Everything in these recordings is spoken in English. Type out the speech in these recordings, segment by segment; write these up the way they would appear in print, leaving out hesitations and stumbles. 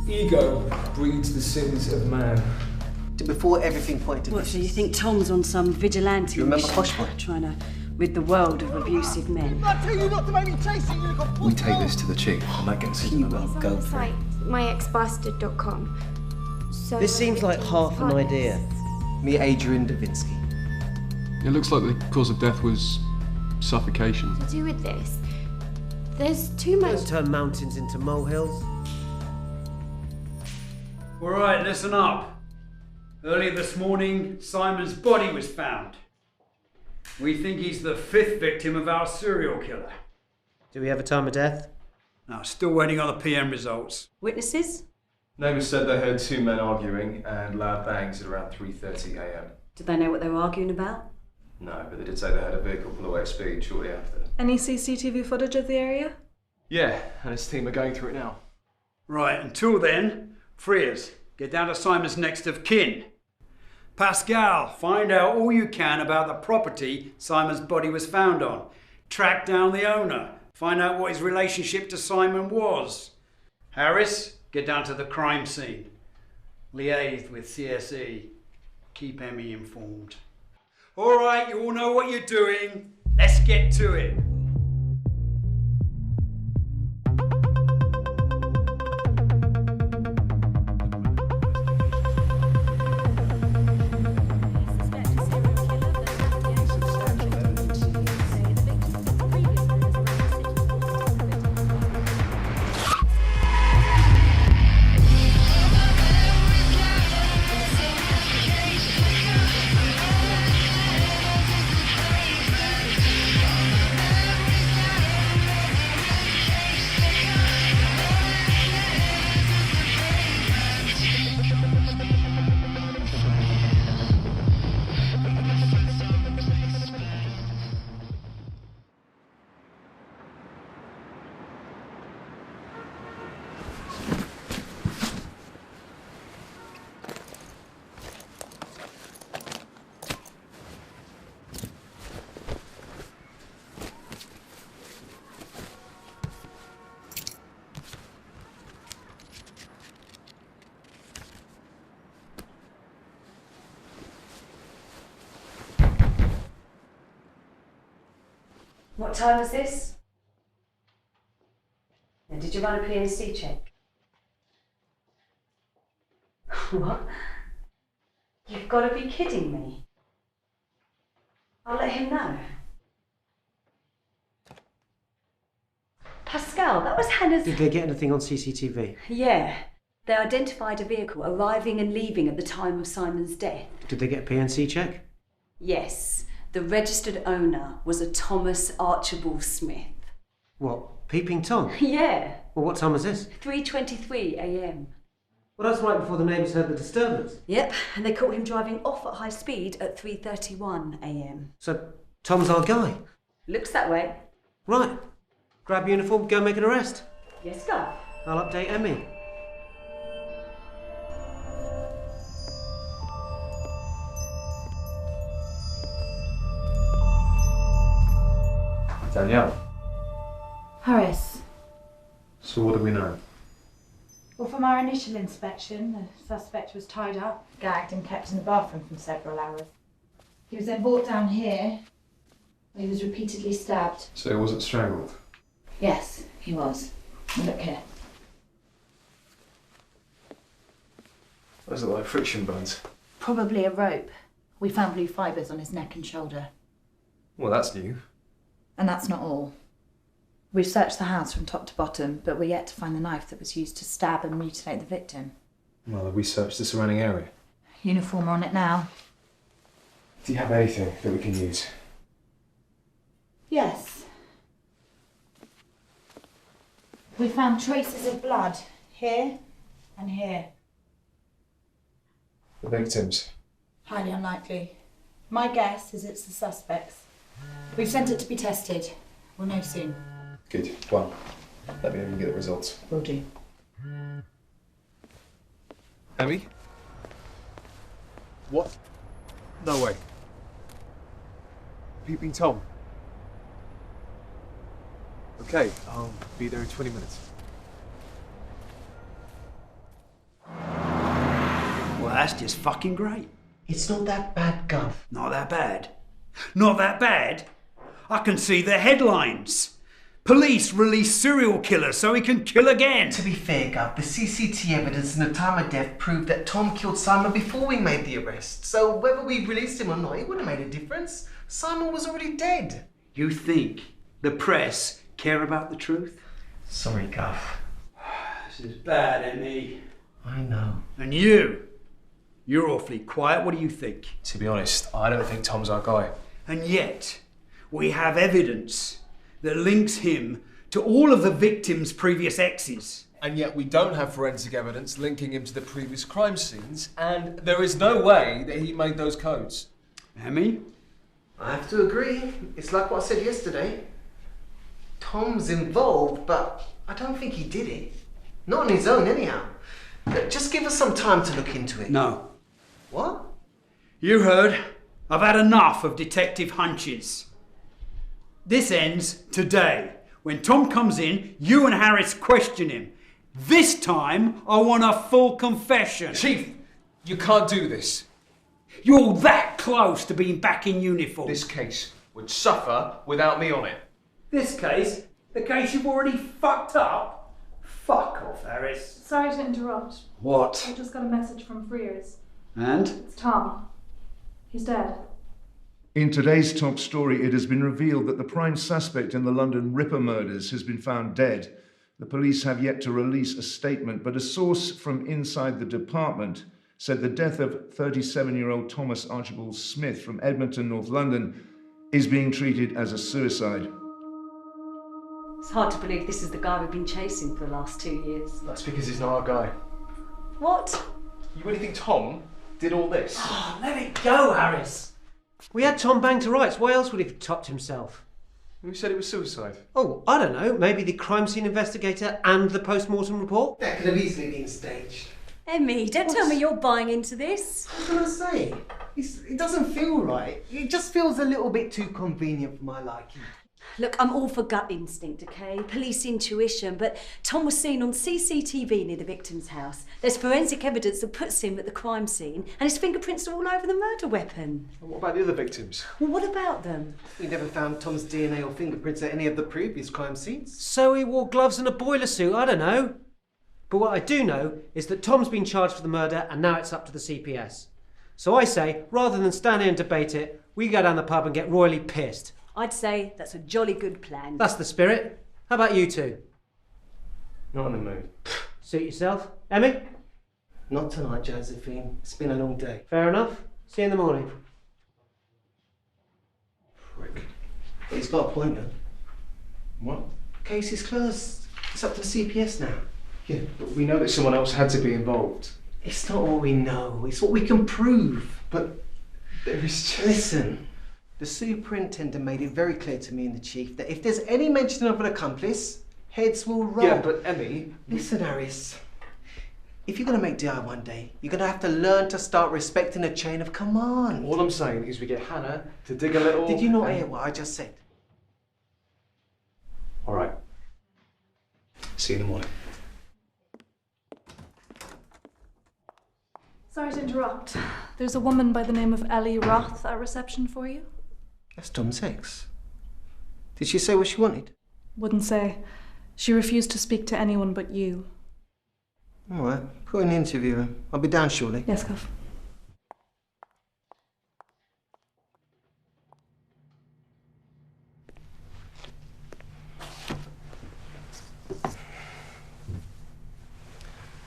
Ego breeds the sins of man. Before everything pointed to What, so you think Tom's on some vigilante Do you remember mission, Posh Boy? trying to rid the world of abusive men? I tell you not to make me chase you, little We take this to the chief, and that gets You him. will It's on go the for it. site, myexbastard.com. So This seems like half an idea. Me, Adrian Davinsky. It looks like the cause of death was suffocation. To do with this, there's too much. Don't turn mountains into molehills. All right, listen up. Early this morning, Simon's body was found. We think he's the 5th victim of our serial killer. Do we have a time of death? Now, still waiting on the PM results. Witnesses? Neighbours said they heard 2 men arguing and loud bangs at around 3:30 a.m. Did they know what they were arguing about? No, but they did say they had a vehicle pull away at speed shortly after. Any CCTV footage of the area? Yeah, and his team are going through it now. Right, until then, free us. Get down to Simon's next of kin. Pascal, find out all you can about the property Simon's body was found on. Track down the owner. Find out what his relationship to Simon was. Harris, get down to the crime scene. Liaise with CSE. Keep Emmy informed. All right, you all know what you're doing. Let's get to it. What time was this? And did you run a PNC check? What? You've got to be kidding me. I'll let him know. Pascal, that was Hannah's... Did they get anything on CCTV? Yeah. They identified a vehicle arriving and leaving at the time of Simon's death. Did they get a PNC check? Yes. The registered owner was a Thomas Archibald Smith. What, Peeping Tom? Yeah. Well, what time was this? 3:23 a.m. Well, that's right before the neighbours heard the disturbance. Yep, and they caught him driving off at high speed at 3:31 a.m. So, Tom's our guy. Looks that way. Right. Grab uniform, go make an arrest. Yes, Guy. I'll update Emmy. Danielle, Harris. so what do we know? Well, from our initial inspection, the suspect was tied up, gagged and kept in the bathroom for several hours. He was then brought down here, where he was repeatedly stabbed. So he wasn't strangled? Yes, he was. Look here. Those are like friction burns. Probably a rope. We found blue fibres on his neck and shoulder. Well, that's new. And that's not all. We've searched the house from top to bottom, but we're yet to find the knife that was used to stab and mutilate the victim. Well, have we searched the surrounding area? Uniform on it now. Do you have anything that we can use? Yes. We found traces of blood here and here. The victims? Highly unlikely. My guess is it's the suspects. We've sent it to be tested. We'll know soon. Good. Well, let me know when you get the results. Will do. Emmy? What? No way. Peeping Tom. Okay, I'll be there in 20 minutes. that's just fucking great. It's not that bad, Gov. Not that bad. Not that bad? I can see the headlines. Police release serial killer so he can kill again. To be fair, Gov, the CCT evidence and the time of death proved that Tom killed Simon before we made the arrest. So whether we released him or not, it wouldn't have made a difference. Simon was already dead. You think the press care about the truth? Sorry, Gov. This is bad, Emmy. I know. And you're awfully quiet. What do you think? To be honest, I don't think Tom's our guy. And yet, we have evidence that links him to all of the victims' previous exes. And yet we don't have forensic evidence linking him to the previous crime scenes, and there is no way that he made those codes. Emmy? I have to agree. It's like what I said yesterday. Tom's involved, but I don't think he did it. Not on his own, anyhow. Just give us some time to look into it. No. What? You heard. I've had enough of detective hunches. This ends today. When Tom comes in, you and Harris question him. This time, I want a full confession. Chief, you can't do this. You're that close to being back in uniform. This case would suffer without me on it. This case? The case you've already fucked up? Fuck off, Harris. Sorry to interrupt. What? I just got a message from Frears. And? It's Tom. He's dead. In today's top story, it has been revealed that the prime suspect in the London Ripper murders has been found dead. The police have yet to release a statement, but a source from inside the department said the death of 37-year-old Thomas Archibald Smith from Edmonton, North London, is being treated as a suicide. It's hard to believe this is the guy we've been chasing for the last 2 years. That's because he's not our guy. What? You really think Tom did all this? Oh, let it go, Harris. We had Tom banged to rights. Why else would he have topped himself? Who said it was suicide? Oh, I don't know. Maybe the crime scene investigator and the post-mortem report? That could have easily been staged. Emmy, don't tell me you're buying into this. I was going to say, it doesn't feel right. It just feels a little bit too convenient for my liking. Look, I'm all for gut instinct, okay? Police intuition, but Tom was seen on CCTV near the victim's house. There's forensic evidence that puts him at the crime scene, and his fingerprints are all over the murder weapon. And what about the other victims? Well, what about them? We never found Tom's DNA or fingerprints at any of the previous crime scenes. So he wore gloves and a boiler suit. I don't know. But what I do know is that Tom's been charged for the murder, and now it's up to the CPS. So I say, rather than stand here and debate it, we go down the pub and get royally pissed. I'd say that's a jolly good plan. That's the spirit. How about you two? Not in the mood. Suit yourself. Emmy? Not tonight, Josephine. It's been a long day. Fair enough. See you in the morning. Prick. He's got a point, though. What? Case is closed. It's up to the CPS now. Yeah, but we know that someone else had to be involved. It's not what we know. It's what we can prove. But there is just... Listen. The superintendent made it very clear to me and the chief that if there's any mention of an accomplice, heads will roll. Yeah, but Emmy... Listen, Harris. If you're going to make DI one day, you're going to have to learn to start respecting the chain of command. All I'm saying is we get Hannah to dig a little... Did you not hear what I just said? All right. See you in the morning. Sorry to interrupt. There's a woman by the name of Ellie Roth at reception for you. That's Tom's ex. Did she say what she wanted? Wouldn't say. She refused to speak to anyone but you. All right, put in the interview. I'll be down shortly. Yes, Cuff.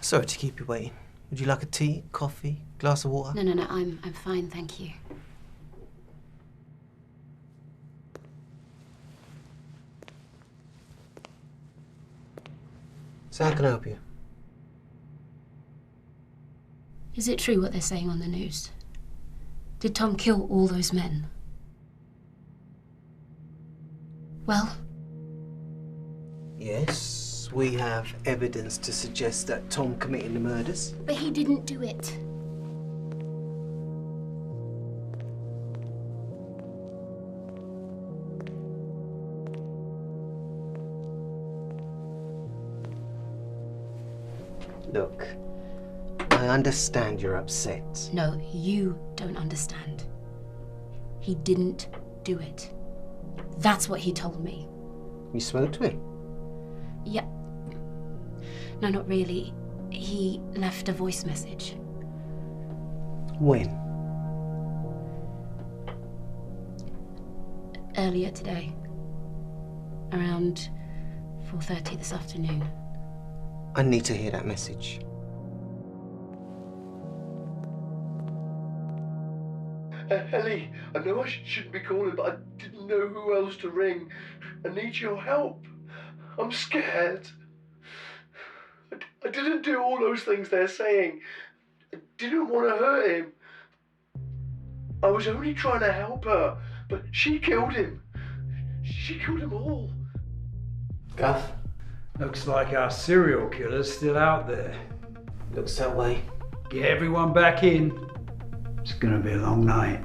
Sorry to keep you waiting. Would you like a tea, coffee, glass of water? No, I'm fine, thank you. So how can I help you? Is it true what they're saying on the news? Did Tom kill all those men? Well? Yes, we have evidence to suggest that Tom committed the murders. But he didn't do it. Look, I understand you're upset. No, you don't understand. He didn't do it. That's what he told me. You spoke to him? Yeah. No, not really. He left a voice message. When? Earlier today. Around 4:30 this afternoon. I need to hear that message. Ellie, I know I shouldn't be calling, but I didn't know who else to ring. I need your help. I'm scared. I didn't do all those things they're saying. I didn't want to hurt him. I was only trying to help her, but she killed him. She killed them all. Guff? Looks like our serial killer's still out there. Looks that way. Get everyone back in. It's gonna be a long night.